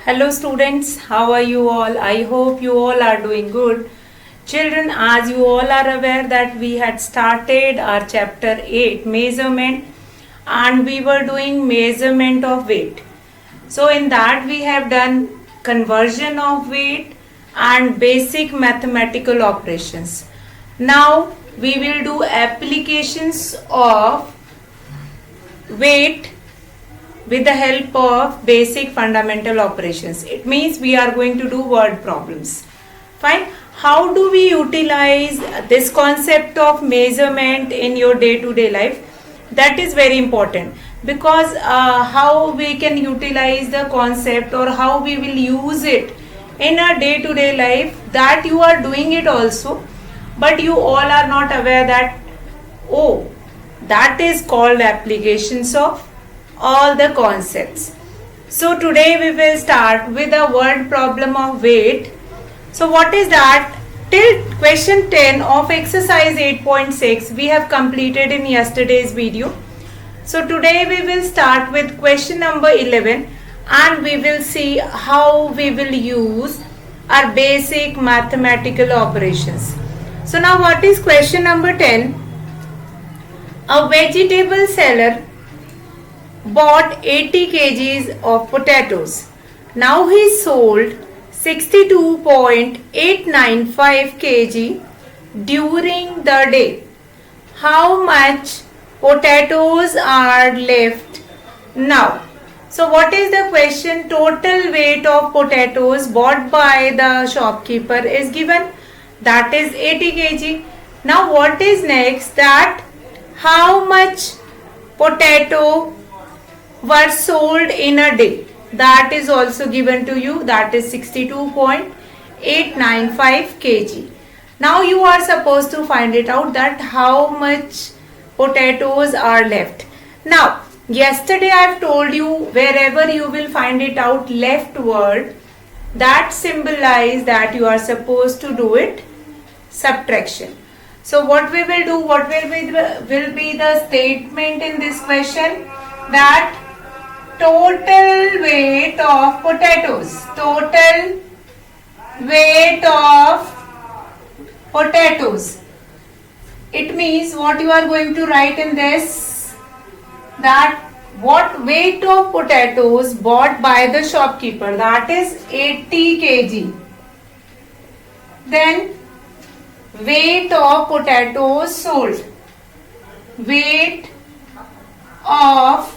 Hello students, how are you all? I hope you all are doing good. Children, as you all are aware that we had started our chapter 8 measurement and we were doing measurement of weight. So in that we have done conversion of weight and basic mathematical operations. Now we will do applications of weight with the help of basic fundamental operations. It means we are going to do word problems. Fine. How do we utilize this concept of measurement in your day-to-day life? That is very important because how we can utilize the concept or how we will use it in our day-to-day life, that you are doing it also, but you all are not aware that, oh, that is called applications of all the concepts. So today we will start with a word problem of weight. So what is that? Till question 10 of exercise 8.6 we have completed in yesterday's video. So today we will start with question number 11 and we will see how we will use our basic mathematical operations. So now what is question number 10? A vegetable seller bought 80 kgs of potatoes. Now he sold 62.895 kg during the day. How much potatoes are left now? So what is the question? Total weight of potatoes bought by the shopkeeper is given, that is 80 kg. Now what is next? That how much potato were sold in a day, that is also given to you, that is 62.895 kg. Now you are supposed to find it out that how much potatoes are left. Now yesterday I have told you wherever you will find it out left word, that symbolize that you are supposed to do it subtraction. So what we will do, what will be the statement in this question? That total weight of potatoes, total weight of potatoes. It means what you are going to write in this, that what weight of potatoes bought by the shopkeeper, that is 80 kg. Then weight of potatoes sold, weight of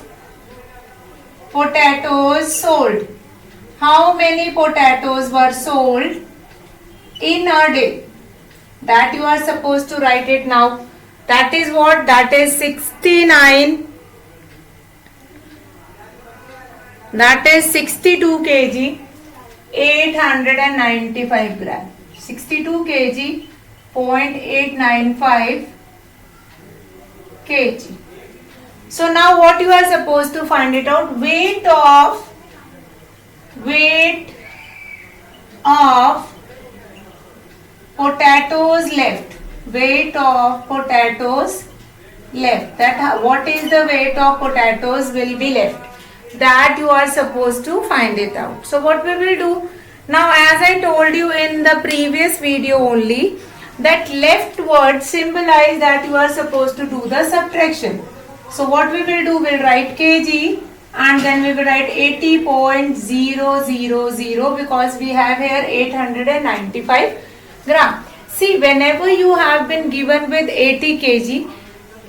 potatoes sold. How many potatoes were sold in a day? That you are supposed to write it now. That is what? That is 62 kg 895 gram. 62 kg 0.895 kg. So now what you are supposed to find it out? Weight of potatoes left. Weight of potatoes left. That what is the weight of potatoes will be left? That you are supposed to find it out. So what we will do? Now as I told you in the previous video only, that left word symbolize that you are supposed to do the subtraction. So what we will do, we'll write kg and then we will write 80.000 because we have here 895 gram. See, whenever you have been given with 80 kg,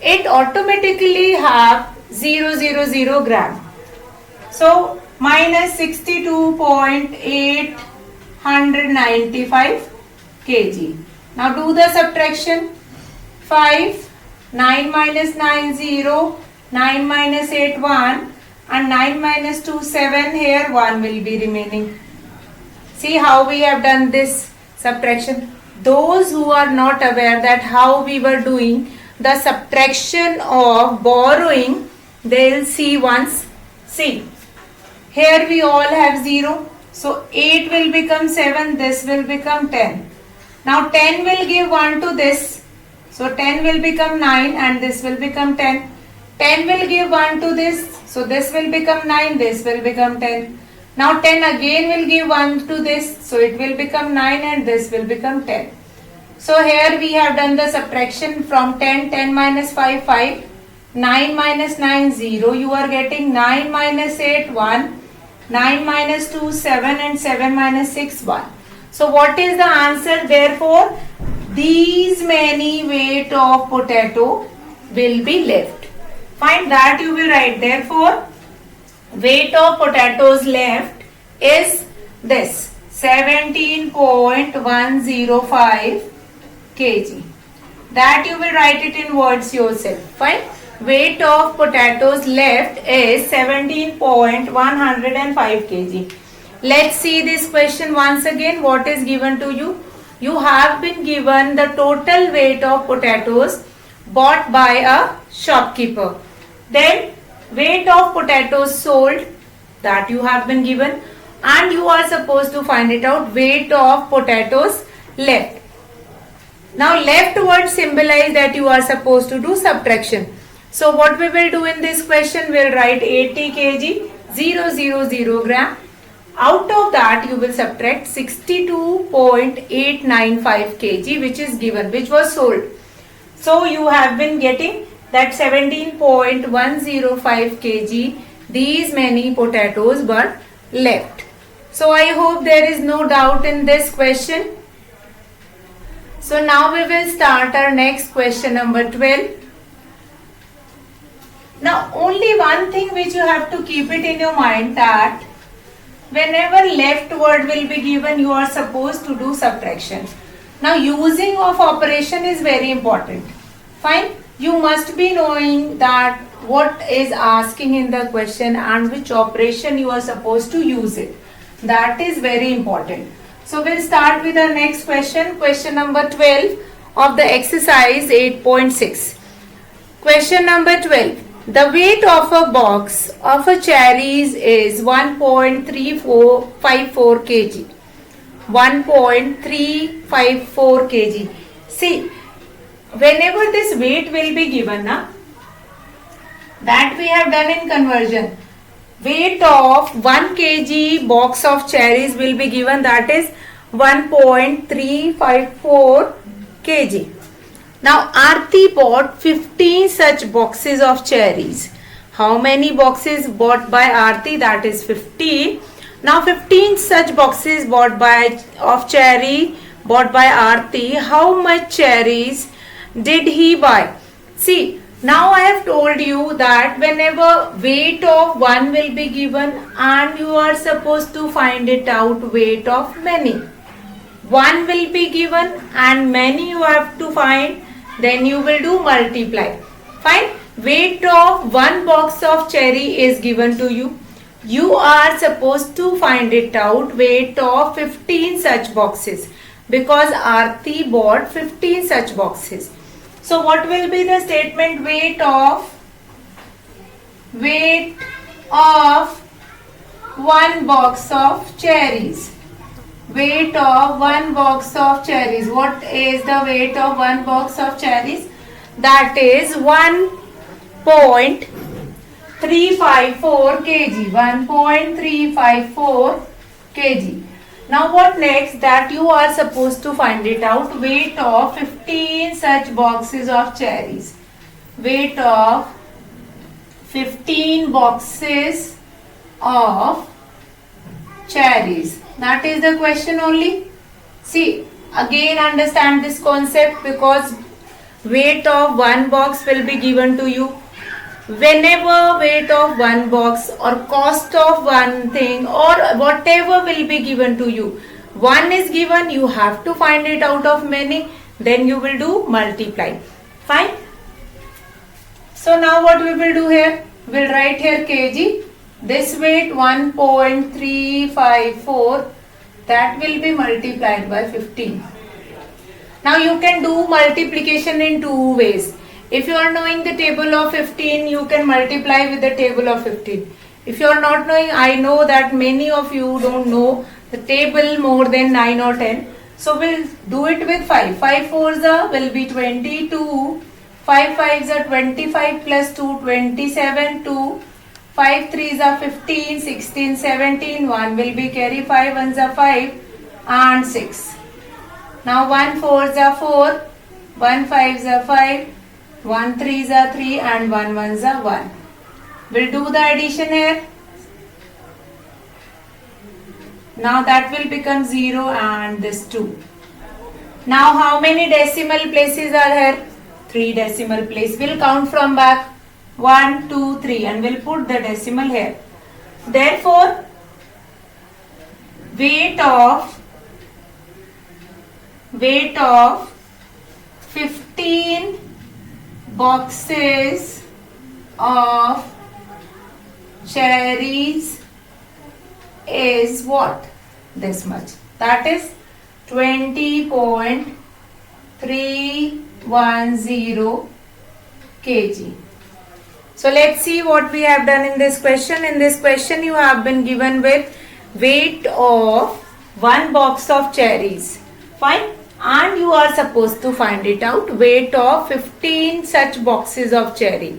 it automatically have 000 gram. So minus 62.895 kg. Now do the subtraction. 5, 9 minus 9, 0, 9 minus 8, 1 and 9 minus 2, 7, here 1 will be remaining. See how we have done this subtraction. Those who are not aware that how we were doing the subtraction of borrowing, they will see once. See, here we all have 0. So 8 will become 7, this will become 10. Now 10 will give 1 to this. So 10 will become 9 and this will become 10. 10 will give 1 to this. So this will become 9, this will become 10. Now 10 again will give 1 to this, so it will become 9 and this will become 10. So here we have done the subtraction from 10, 10 minus 5, 5, 9 minus 9, 0. You are getting 9 minus 8, 1, 9 minus 2, 7 and 7 minus 6, 1. So what is the answer? Therefore, these many weight of potato will be left. Find that you will write. Therefore, weight of potatoes left is this 17.105 kg. That you will write it in words yourself. Fine. Weight of potatoes left is 17.105 kg. Let's see this question once again. What is given to you? You have been given the total weight of potatoes bought by a shopkeeper. Then weight of potatoes sold, that you have been given, and you are supposed to find it out. Weight of potatoes left. Now left word symbolize that you are supposed to do subtraction. So what we will do in this question, we'll write 80 kg 000 gram. Out of that you will subtract 62.895 kg which is given, which was sold. So you have been getting that 17.105 kg. These many potatoes were left. So I hope there is no doubt in this question. So now we will start our next question number 12. Now only one thing which you have to keep it in your mind, that whenever left word will be given, you are supposed to do subtraction. Now using of operation is very important. Fine. You must be knowing that what is asking in the question and which operation you are supposed to use it. That is very important. So we'll start with our next question. Question number 12 of the exercise 8.6. Question number 12. The weight of a box of a cherries is 1.354 kg. 1.354 kg. See, whenever this weight will be given, that we have done in conversion. Weight of 1 kg box of cherries will be given, that is 1.354 kg. Now Aarti bought 15 such boxes of cherries. How many boxes bought by Aarti? That is 15. Now 15 such boxes bought by of cherry bought by Aarti. How much cherries did he buy? See, now I have told you that whenever weight of one will be given and you are supposed to find it out weight of many. One will be given and many you have to find, then you will do multiply. Fine. Weight of one box of cherry is given to you. You are supposed to find it out weight of 15 such boxes because Aarti bought 15 such boxes. So what will be the statement? Weight of one box of cherries. Weight of one box of cherries. What is the weight of one box of cherries? That is 1.354 kg. 1.354 kg. Now what next? That you are supposed to find it out. Weight of 15 such boxes of cherries. Weight of 15 boxes of cherries. That is the question only. See, again understand this concept, because weight of one box will be given to you. Whenever weight of one box or cost of one thing or whatever will be given to you, one is given, you have to find it out of many, then you will do multiply. Fine. So now what we will do here? We'll write here kg. This weight 1.354, that will be multiplied by 15. Now you can do multiplication in two ways. If you are knowing the table of 15, you can multiply with the table of 15. If you are not knowing, I know that many of you don't know the table more than 9 or 10. So we'll do it with 5. 5 4s will be 22. 5 5s are 25 plus 2, 27. 2 5 3s are 15, 16, 17. 1 will be carry. 5 1s are 5 and 6. Now 1 4s are 4, 1 5s are 5, 1 3s are 3 and 1 1s are 1. We'll do the addition here. Now that will become 0 and this 2. Now how many decimal places are here? 3 decimal places. We'll count from back. 1, 2, 3 and we'll put the decimal here. Therefore, weight of 15 boxes of cherries is what? This much. That is 20.310 kg. So let's see what we have done in this question. In this question you have been given with weight of one box of cherries. Fine. And you are supposed to find it out. Weight of 15 such boxes of cherry.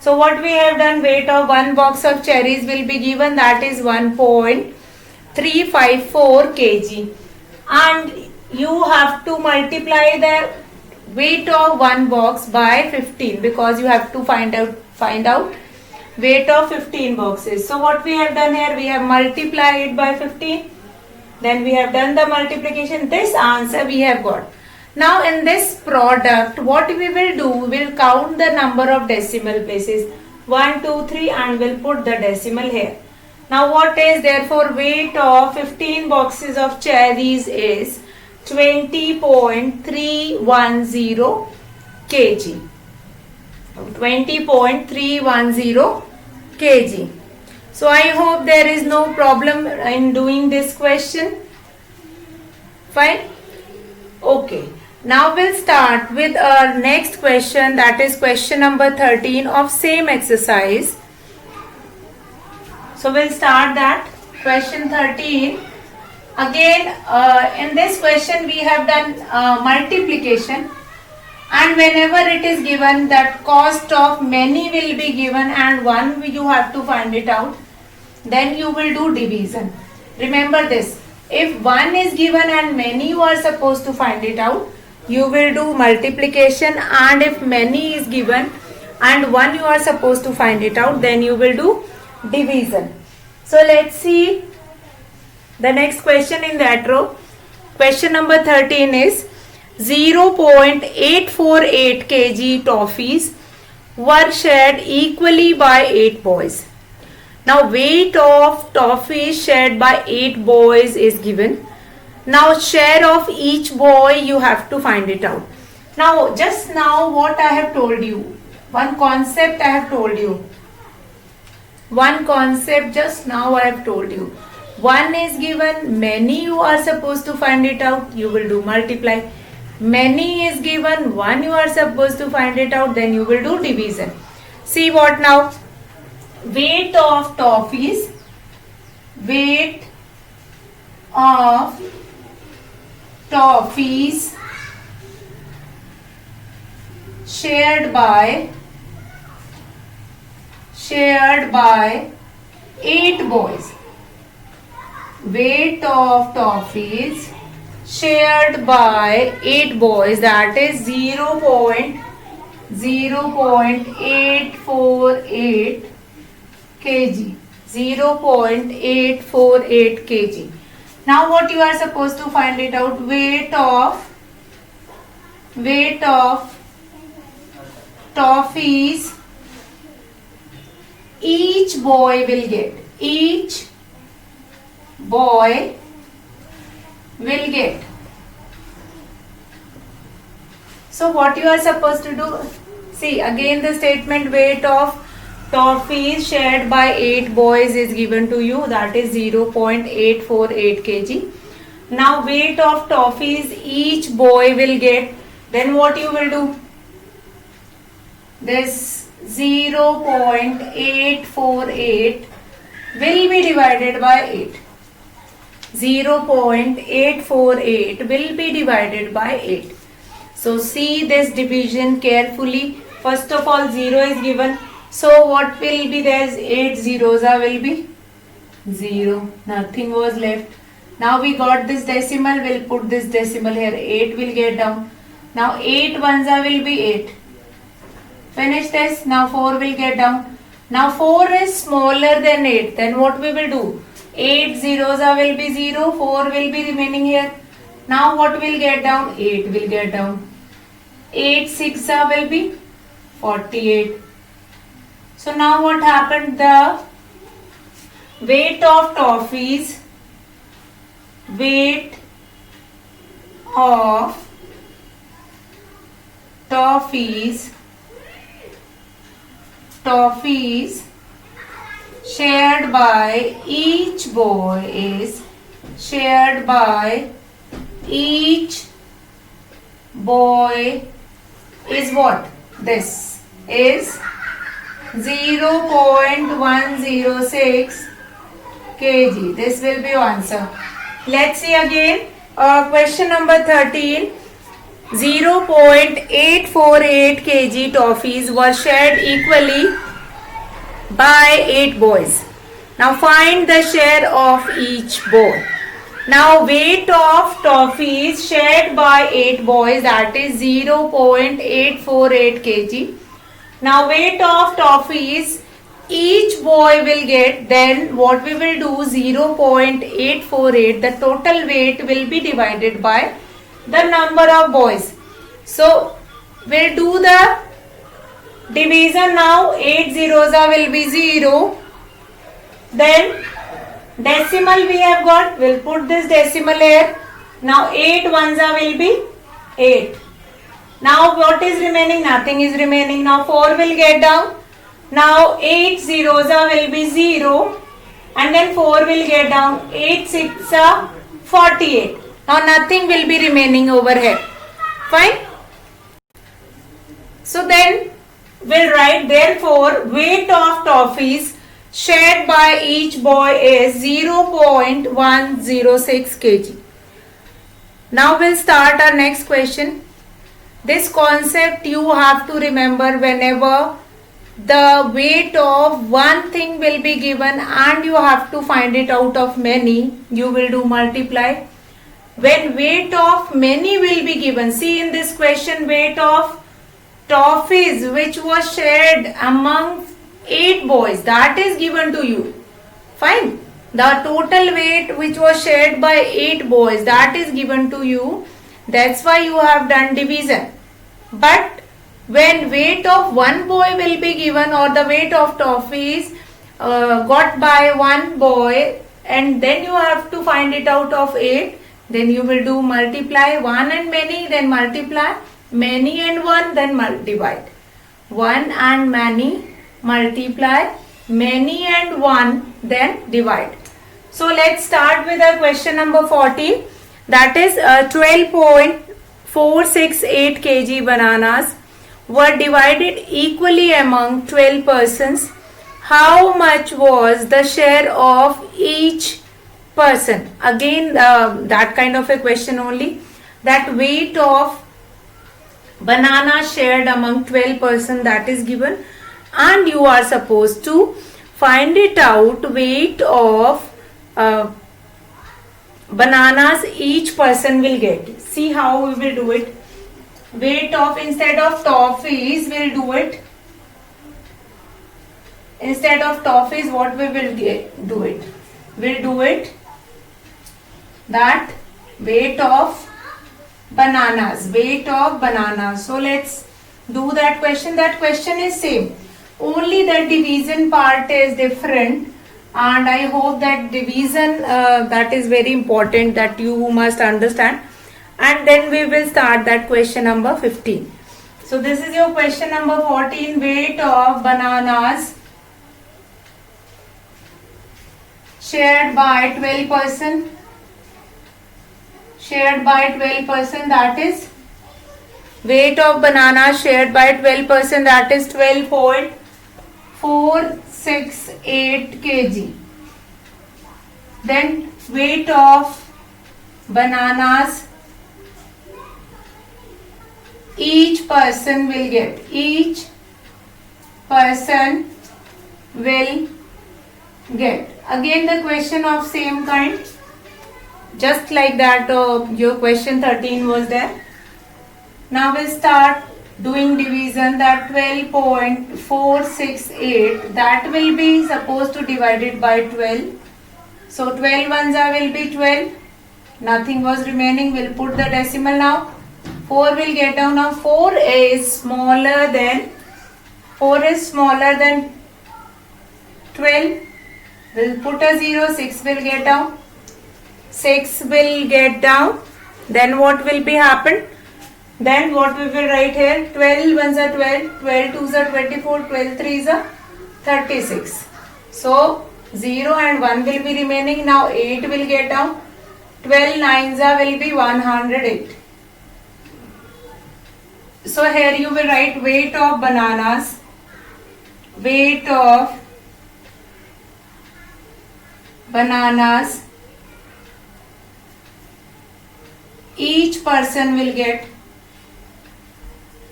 So what we have done, weight of one box of cherries will be given, that is 1.354 kg. And you have to multiply the weight of one box by 15 because you have to find out weight of 15 boxes. So what we have done here, we have multiplied it by 15. Then we have done the multiplication. This answer we have got. Now in this product, what we will do, we will count the number of decimal places. 1, 2, 3 and we'll put the decimal here. Now what is, therefore weight of 15 boxes of cherries is 20.310 kg. 20.310 kg. So I hope there is no problem in doing this question. Fine. Okay. Now we'll start with our next question, that is question number 13 of same exercise. So we'll start that. Question 13. Again, in this question we have done multiplication. And whenever it is given that cost of many will be given and one you have to find it out, then you will do division. Remember this, if one is given and many you are supposed to find it out, you will do multiplication, and if many is given and one you are supposed to find it out, then you will do division. So let's see the next question in that row. Question number 13 is 0.848 kg toffees were shared equally by 8 boys. Now weight of toffees shared by 8 boys is given. Now share of each boy you have to find it out. Now just now what I have told you, one concept I have told you. One concept just now I have told you. One is given, many you are supposed to find it out, you will do multiply. Many is given, one you are supposed to find it out, then you will do division. See what now? Weight of toffees, weight of toffees shared by 8 boys. Weight of toffees shared by 8 boys, that is 0.848 kg. 0.848 kg. Now what you are supposed to find it out? Weight of toffees each boy will get. Each boy will get. So what you are supposed to do? See again the statement, weight of toffees shared by 8 boys is given to you, that is 0.848 kg. Now weight of toffees each boy will get, then what you will do? This 0.848 will be divided by 8. 0.848 will be divided by 8. So see this division carefully. First of all 0 is given. So what will be there? 8 zeros will be 0. Nothing was left. Now we got this decimal. We'll put this decimal here. 8 will get down. Now 8 ones will be 8. Finish this. Now 4 will get down. Now 4 is smaller than 8. Then what we will do? 8 zeros will be 0. 4 will be remaining here. Now what will get down? 8 will get down. 8 6 will be 48. So now what happened? The weight of toffees shared by each boy is what? This is 0.106 kg. This will be your answer. Let's see again. Question number 13. 0.848 kg toffees were shared equally by 8 boys. Now find the share of each boy. Now weight of toffees shared by 8 boys, that is 0.848 kg. Now weight of toffees each boy will get, then what we will do, 0.848, the total weight will be divided by the number of boys. So we'll do the division now. 8 zeros will be 0. Then decimal we have got, we'll put this decimal here. Now 8 ones will be 8. Now what is remaining? Nothing is remaining. Now 4 will get down. Now 8 zeros will be 0. And then 4 will get down. 8 6 48. Now nothing will be remaining over here. Fine. So then we'll write, therefore weight of toffees shared by each boy is 0.106 kg. Now we'll start our next question. This concept you have to remember whenever the weight of one thing will be given and you have to find it out of many, you will do multiply. When weight of many will be given, see in this question, weight of toffees which was shared among 8 boys, that is given to you. Fine. The total weight which was shared by 8 boys, that is given to you. That's why you have done division. But when weight of one boy will be given, or the weight of toffees got by one boy, and then you have to find it out of 8, then you will do multiply 1 and many, then multiply many and 1, then divide. 1 and many, multiply many and 1, then divide. So let's start with our question number 40. That is 12.468 kg bananas were divided equally among 12 persons. How much was the share of each person? Again that kind of a question only. That weight of banana shared among 12 persons, that is given, and you are supposed to find it out, weight of bananas each person will get. See how we will do it. Weight of, instead of toffees, we'll do it. Instead of toffees, what we will do it? We'll do it that weight of bananas. Weight of bananas. So let's do that question. That question is same. Only the division part is different. And I hope that division that is very important, that you must understand. And then we will start that question number 15. So this is your question number 14. Weight of bananas shared by 12%. Shared by 12%, that is weight of bananas shared by 12%, that is 12.468 kg. Then weight of bananas each person will get. Each person will get. Again the question of same kind, just like that your question 13 was there. Now we'll start doing division. That 12.468, that will be supposed to divide it by 12. So 12 ones will be 12. Nothing was remaining. We'll put the decimal now. 4 will get down. Now 4 is smaller than 12. We'll put a 0. 6 will get down. 6 will get down. Then what will be happen? Then what we will write here? 12 ones are 12. 12 twos are 24. 12 threes are 36. So 0 and 1 will be remaining. Now 8 will get down. 12 nines will be 108. So here you will write weight of bananas. Weight of bananas. Each person will get.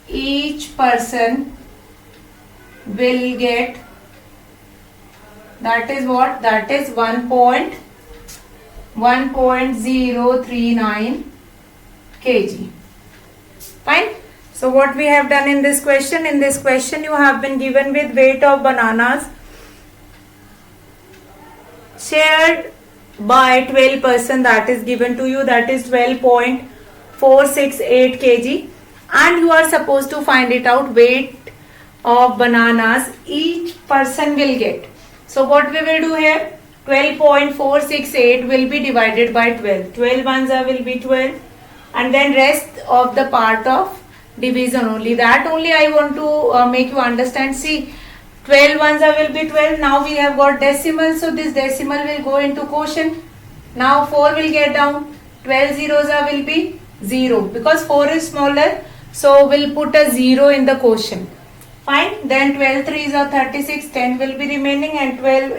Each person will get. That is what? That is 1.039 kg. Fine. So what we have done in this question? In this question you have been given with weight of bananas shared by 12%, that is given to you, that is 12.468 kg, and you are supposed to find it out weight of bananas each person will get. So what we will do here? 12.468 will be divided by 12. 12 ones will be 12, and then rest of the part of division only. That only I want to make you understand. See, 12 ones will be 12. Now we have got decimal, so this decimal will go into quotient. Now 4 will get down. 12 zeros will be 0 because 4 is smaller, so we'll put a 0 in the quotient. Fine. Then 12 threes are 36. 10 will be remaining, and 12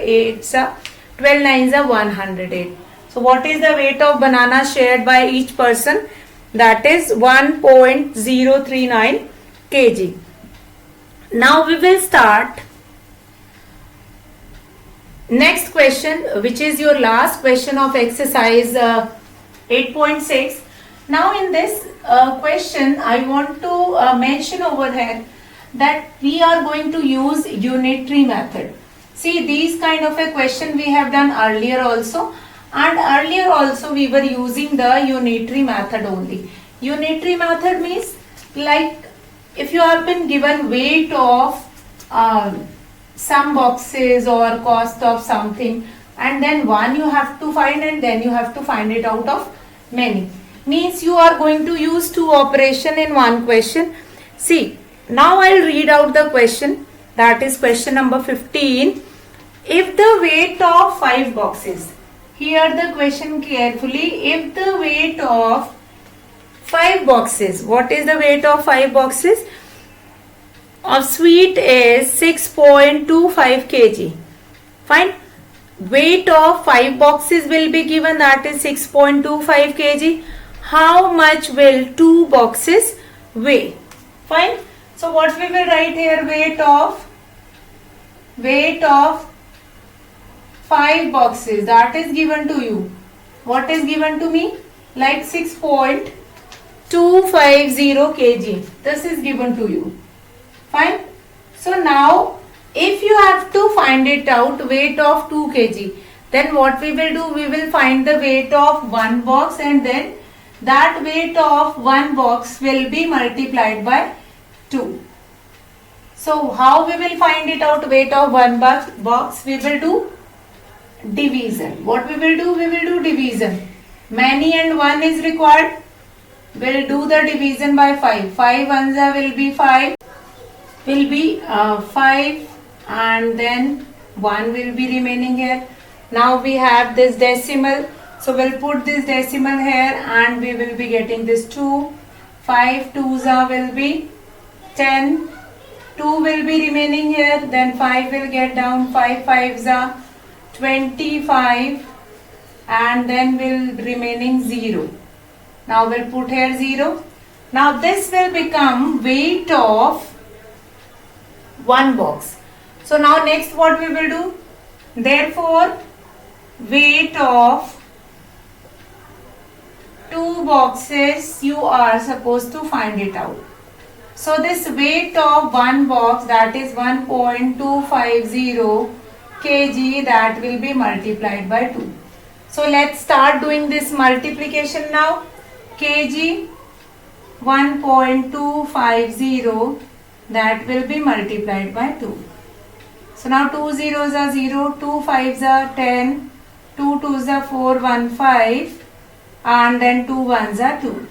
nines are 108. So what is the weight of banana shared by each person? That is 1.039 kg. Now we will start next question, which is your last question of exercise 8.6. Now in this question I want to mention over here that we are going to use unitary method. See, these kind of a question we have done earlier also, and earlier also we were using the unitary method only. Unitary method means, like, if you have been given weight of some boxes or cost of something, and then one you have to find, and then you have to find it out of many. Means you are going to use two operation in one question. See, now I'll read out the question. That is question number 15. If the weight of 5 boxes, hear the question carefully. If the weight of 5 boxes, what is the weight of 5 boxes of sweet is 6.25 kg. Fine. Weight of 5 boxes will be given, that is 6.25 kg. How much will 2 boxes weigh? Fine. So what we will write here? Weight of 5 boxes, that is given to you. What is given to me? Like 6.250 kg. This is given to you. Fine. So now if you have to find it out weight of 2 kg, then what we will do? We will find the weight of one box, and then that weight of one box will be multiplied by 2. So how we will find it out weight of one box? We will do division. What we will do? We will do division. Many and 1 is required. We'll do the division by 5. 5 ones will be 5. Will be 5, and then 1 will be remaining here. Now we have this decimal. So we'll put this decimal here, and we will be getting this 2. 5 twos will be 10. 2 will be remaining here. Then 5 will get down. 5 fives are 25, and then will remaining 0. Now we'll put here 0. Now this will become weight of one box. So now next what we will do? Therefore, weight of two boxes you are supposed to find it out. So this weight of one box, that is 1.250 kg, that will be multiplied by 2. So let's start doing this multiplication now. Kg 1.250, that will be multiplied by 2. So now 2 zeros are 0, 2 fives are 10, 2 twos are 4, 1 5, and then 2 ones are 2.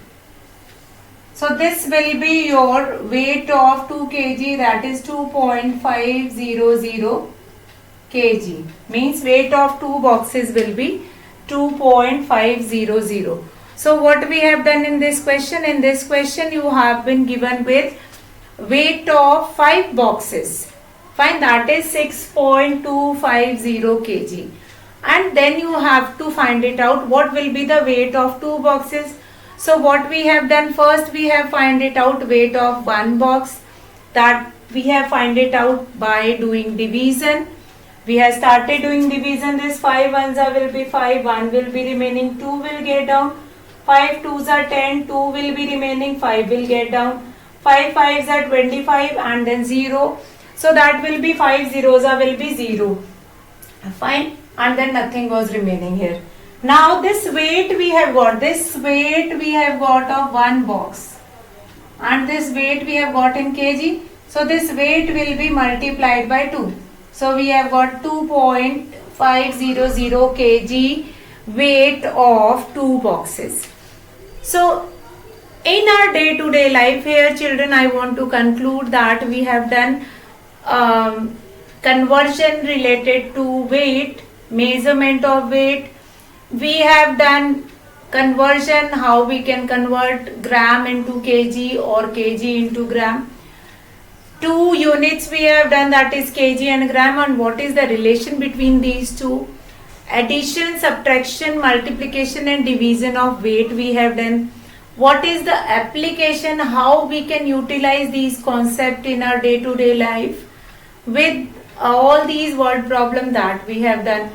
So this will be your weight of 2 kg, that is 2.500 kg. Means weight of two boxes will be 2.500. So what we have done in this question? In this question you have been given with weight of 5 boxes. Fine, that is 6.250 kg. And then you have to find it out what will be the weight of 2 boxes. So what we have done, first we have find it out weight of one box, that we have find it out by doing division. We have started doing division. This 5 ones will be 5, 1 will be remaining, 2 will get down, 5 twos are 10, 2 will be remaining, 5 will get down, 5 fives are 25, and then 0. So that will be 5 zeros will be 0. Fine, and then nothing was remaining here. Now this weight we have got, of one box, and this weight we have got in kg. So this weight will be multiplied by 2. So we have got 2.500 kg weight of 2 boxes. So in our day-to-day life here, children, I want to conclude that we have done conversion related to weight, measurement of weight. We have done conversion, how we can convert gram into kg or kg into gram. 2 units we have done, that is kg and gram, and what is the relation between these two. Addition, subtraction, multiplication and division of weight we have done. What is the application, how we can utilize these concepts in our day-to-day life with all these word problem that we have done.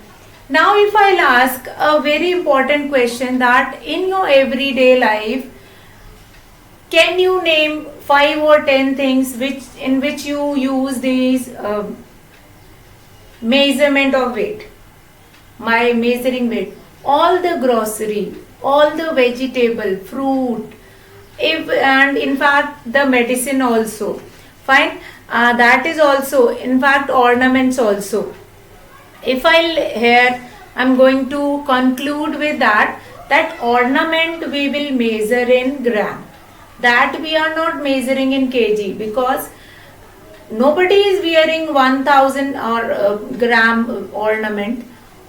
Now if I'll ask a very important question, that in your everyday life, can you name 5 or 10 things in which you use these measurement of weight? My measuring weight, all the grocery, all the vegetable, fruit, and in fact the medicine also. Fine, that is also, in fact ornaments also. If I'm going to conclude with that ornament we will measure in gram, that we are not measuring in kg, because nobody is wearing 1000 or gram ornament,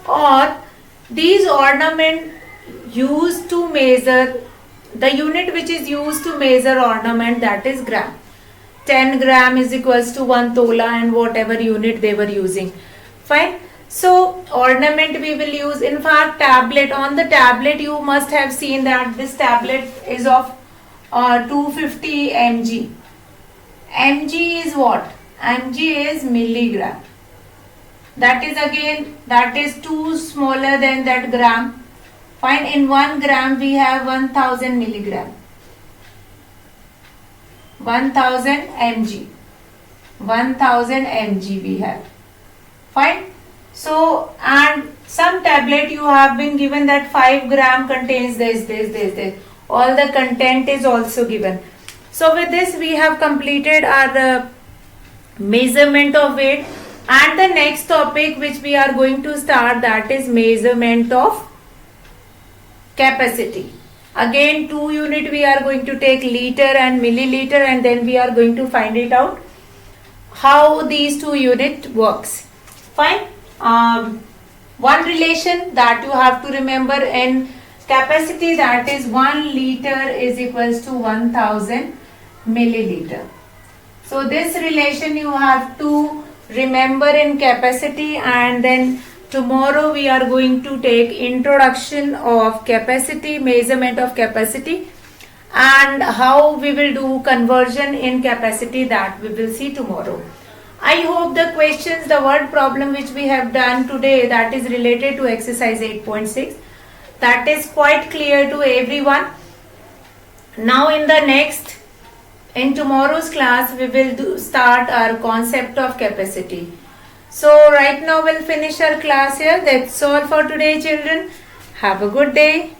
or these ornament used to measure, the unit which is used to measure ornament, that is gram. 10 gram is equals to 1 tola, and whatever unit they were using. Fine. So ornament we will use. In fact, tablet, on the tablet you must have seen that this tablet is of 250 mg. Mg is what? Mg is milligram. That is again, that is 2 smaller than that gram. Fine, in 1 gram we have 1000 milligram. 1000 mg. 1000 mg we have. Fine. So, and some tablet you have been given that 5 gram contains this. All the content is also given. So with this we have completed our measurement of weight, and the next topic which we are going to start, that is measurement of capacity. Again 2 unit we are going to take, liter and milliliter, and then we are going to find it out how these 2 unit works. Fine. One relation that you have to remember in capacity, that is 1 liter is equals to 1000 milliliter. So this relation you have to remember in capacity, and then tomorrow we are going to take introduction of capacity, measurement of capacity, and how we will do conversion in capacity, that we will see tomorrow. I hope the questions, the word problem which we have done today, that is related to exercise 8.6, that is quite clear to everyone. Now in tomorrow's class we will start our concept of capacity. So right now we'll finish our class here. That's all for today, children. Have a good day.